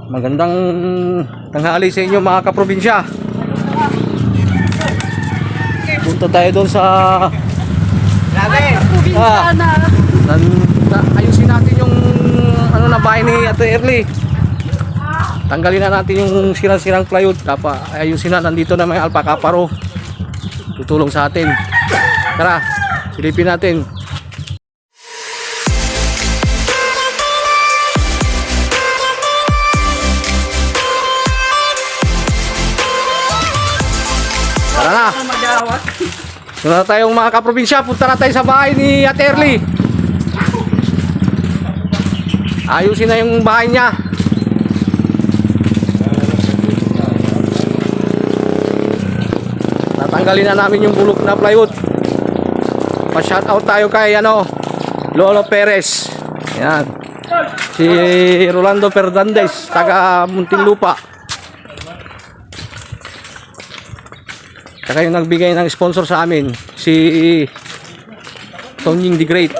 Magandang tanghali sa inyo mga kaprobinsya. Punta tayo doon sa ayusin natin yung ano na bahay ni Ate Erly. Tanggalin na natin yung sirang-sirang plywood. Ayusin na, nandito na may alpaca paro. Tutulong sa atin. Tara, silipin natin. Tara na. Sunod na tayong mga kaprobinsya. Punta na tayo sa bahay ni Ate Erly. Ayusin na yung bahay niya. Tatanggalin na namin yung bulok na plywood. Pa-shoutout tayo kay Lolo Perez. Yan. Si Rolando Fernandez, taga Muntinlupa. Saka yung nagbigay ng sponsor sa amin, si Tonying the Great.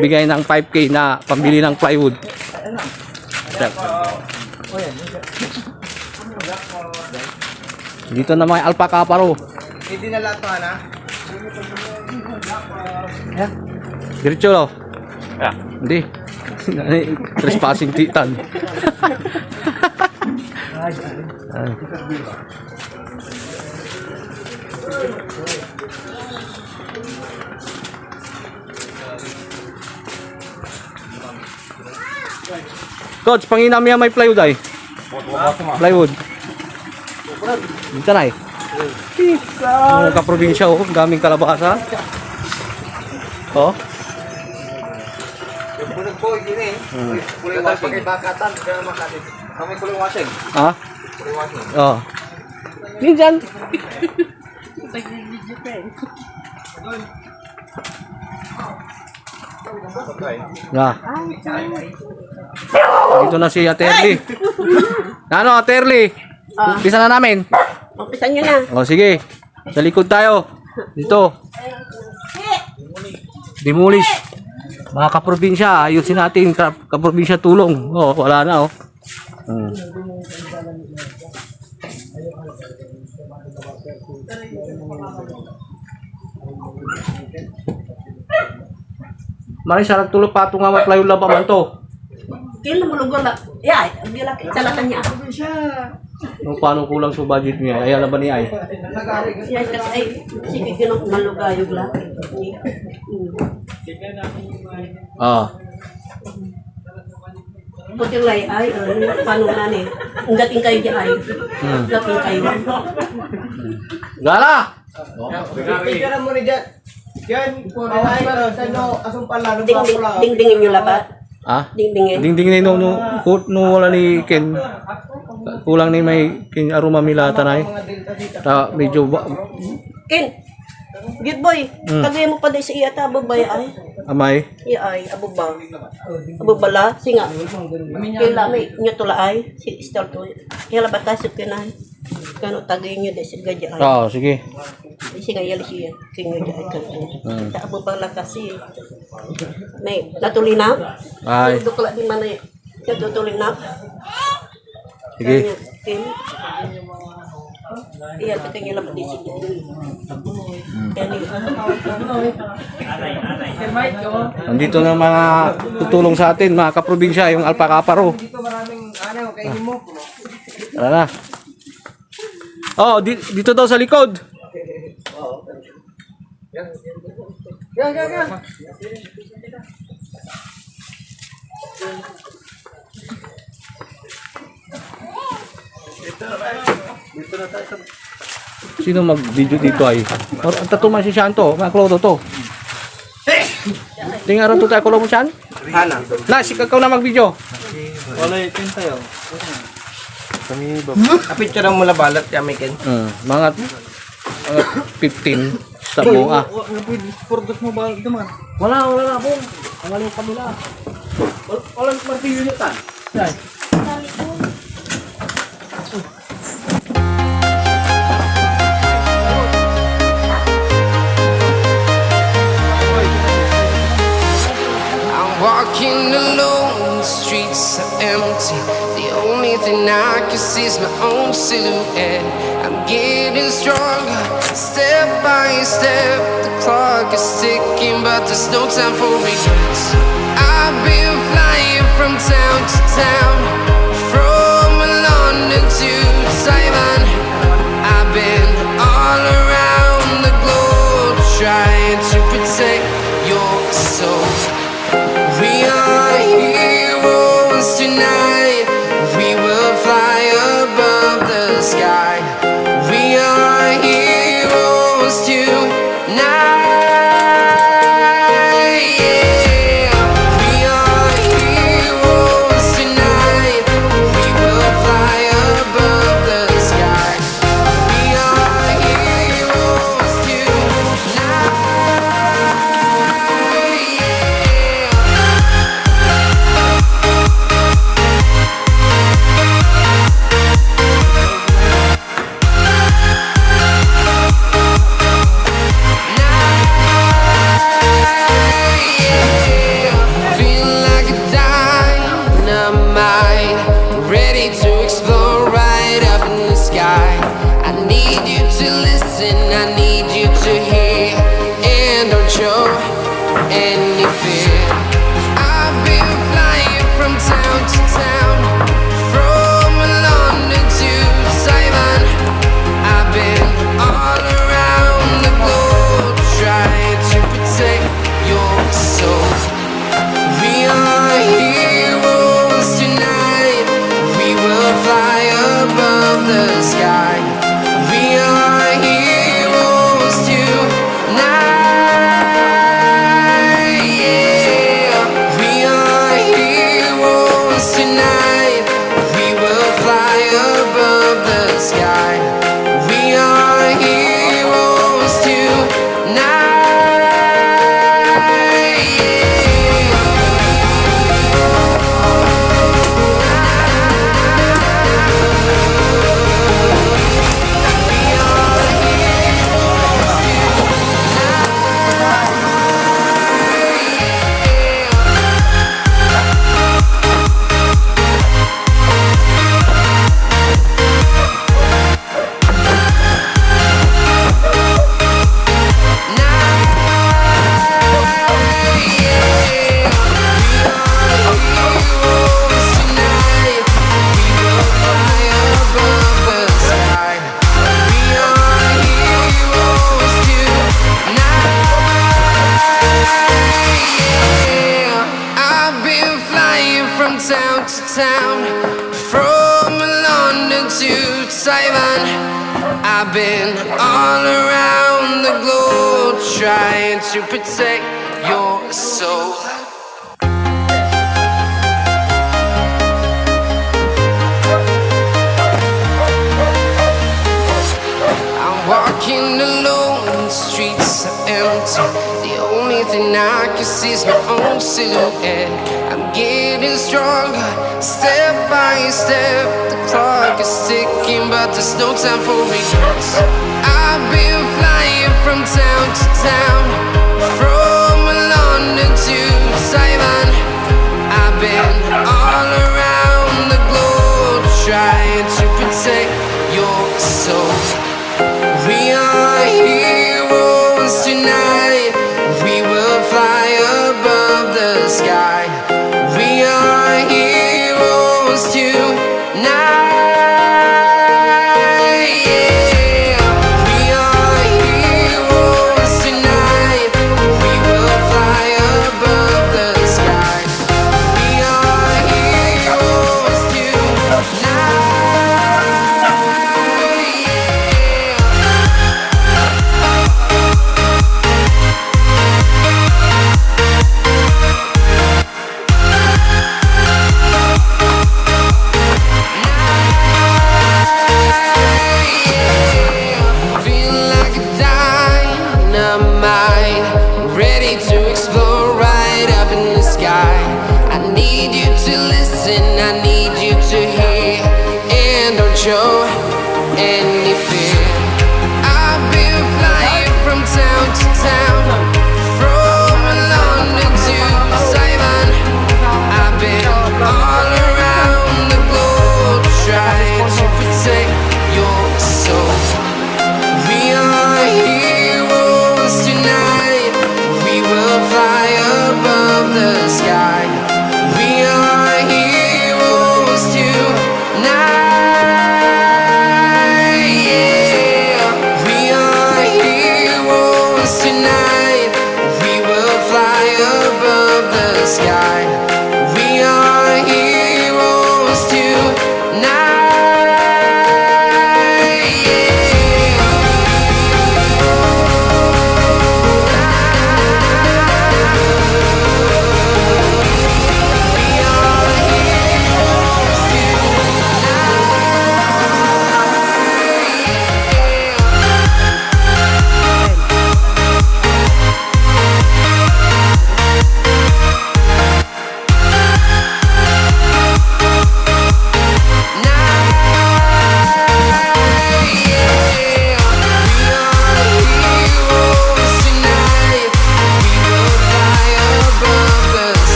Bigay ng 5K na pambili ng plywood. Dito na may alpaca paro. Hindi na lahat na. Diretso lo. Hindi. Trespassing titan. Coach, panginam niya may plywood ay. Plywood. Dito na eh. Mga kaprobinsya oh, daming kalabasa. Oh. Yung punog po, hindi eh. Kulay washing. Bakatan, hindi na makalit. Kami kulay washing. Ha? Kulay washing. Oh. Minsan. Na. Dito na si Ate Erly. Ano, Ate Erly? Umpisa na namin. Umpisa nyo na. O sige. Sa likod tayo. Dito. Demolish. Mga kaprobinsya, ayusin natin. Kaprobinsya tulong. Oh, wala na oh. Mari sarang tulog pato nga matlayo lang pa man to. Kailan mo lugar na? Yay, ang gilak. Salatan niya. Nung paano kulang sa budget niya? Ayan na ba niya ay? Yay, kasi ay, sige ginong malugayog lang. Ah. Pag yung lay ay, paano na ni? Ang dating kayo dyan ay. Dating kayo. Gala! Picture mo ni dyan. Yan, ay, sa asong pala, Dingdingin nyo labat. Ah? Dingdingin. Dingding na no wala ni Ken. Kulang ni may king aroma milata na ta medyo Ken, good boy. Tagay mo pa din sa iya ta babay ay. amay. Iya ay, abubang. Abubala, singa. Kaya may nyo tula ay, si Estel to. Kaya labat tayo sa kinay. Kano tagay nyo din sa gadya ay. Oo, sige. Kasi nga yali siya, kaya nyo ay kanto. Ta abubala kasi. May natuli na. Ay. Dukla di man ay. Natutuli na. Sige. Ken. Iya, tagay nyo labat di siya. Nandito na mga tutulong sa atin, mga kaprobinsya, yung alpaca paro. Dito maraming, kainin mo. Tara na. Oh, dito daw sa likod. Yan. Sino mag-video dito ay? Or ang tatuman si Shanto, mga kloto to. Tingnan rin to tayo kulo mo siyan? Hana. Na, ikaw na mag-video. Wala ikin tayo. Kami ba? Picture mo la balat kami ken. Mga 15 sa buong Forgot mo ba duman? Wala na po. Ang aling kabila. Wala martilyo nyo tan. Yan. Walking alone the street streets are empty. The only thing I can see is my own silhouette. I'm getting stronger, step by step. The clock is ticking, but there's no time for regrets. I've been flying from town to town, from London to Taiwan. I've been all around the globe, trying to protect your soul. We are heroes tonight. We will fly above the sky. We are heroes tonight. Yeah. We are heroes tonight. We will fly above the sky. We are heroes tonight. Feel like a dynamite, ready to explode right up in the sky. I need you to listen, I need you to hear, and don't show any fear. I've been flying from town to town, from London to Taiwan. I've been all around the globe, trying to protect your soul. We are heroes tonight. We will fly above the sky. We are heroes tonight. Yeah. We are heroes tonight. We will fly above the sky. We are heroes tonight. Town to town, from London to Taiwan. I've been all around the globe, trying to protect your soul. I'm walking alone, the streets are empty. The only thing I can see is my own silhouette. I'm getting stronger, step by step. The clock is ticking, but there's no time for regrets. I've been flying from town to town, from London to Taiwan. I've been all around the globe, trying to protect your soul. We are heroes tonight. We will fly above the sky. We are heroes tonight. Yeah. We are heroes tonight. We will fly above the sky. We are heroes tonight. Feel like a dynamite, ready to explode right up in the sky. I need you to listen, I need you to hear, and don't show any fear. I've been flying from town to town, from London to Taiwan. I've been all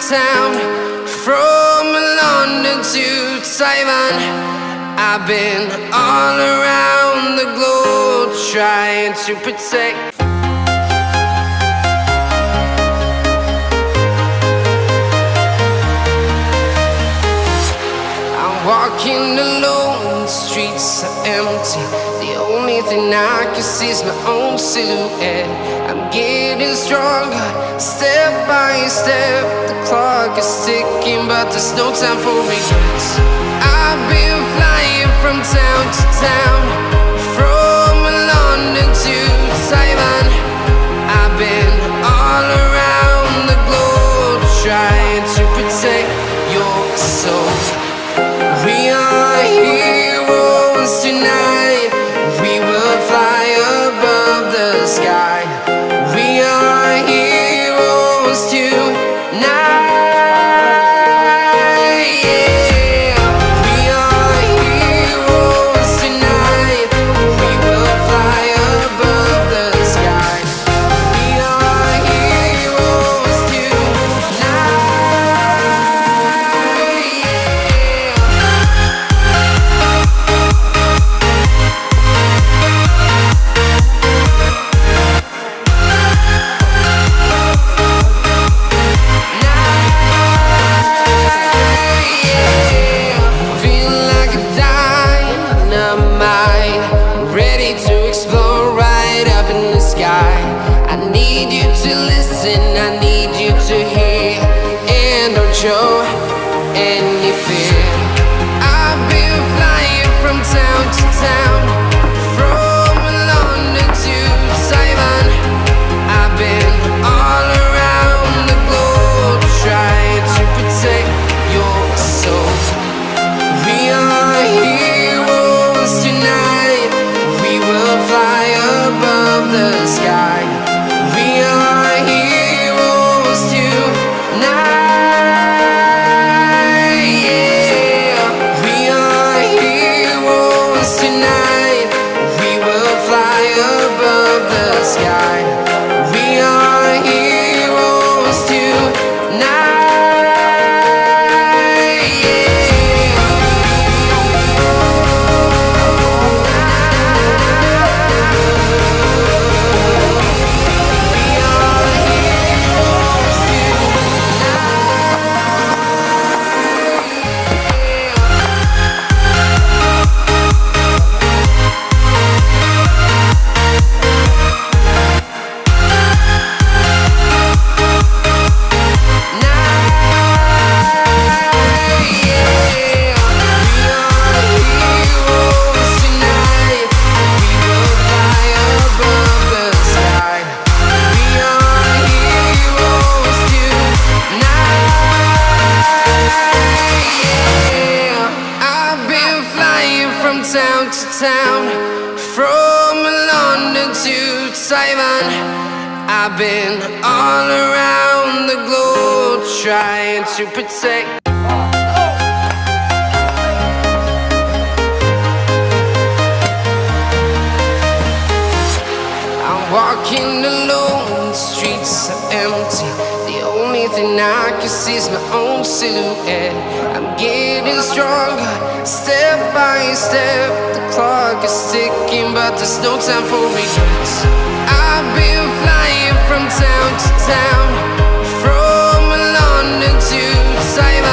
town, from London to Taiwan. I've been all around the globe trying to protect. Walking alone, the streets are empty. The only thing I can see is my own silhouette. I'm getting stronger, step by step. The clock is ticking, but there's no time for regrets. I've been flying from town to town, from London to Taiwan. I've been all around the globe trying to protect your soul. We are heroes tonight. We will fly above the sky. We are heroes tonight. Yeah. We are heroes tonight. We will fly above the sky. We are heroes tonight. I need you to hear and don't show any fear. I've been flying from town to town, from London to Taiwan. I've been all around the globe trying to protect your soul. We are heroes tonight. We will fly above the sky. We are heroes tonight. Yeah. We are heroes tonight. We will fly above the sky. We are heroes tonight. Town to town, from London to Taiwan. I've been all around the globe trying to protect. I'm walking alone, the streets are empty. The only thing I can see is my own silhouette. I'm getting stronger, step by step. The clock is ticking, but there's no time for regrets. I've been flying from town to town, from London to Taiwan.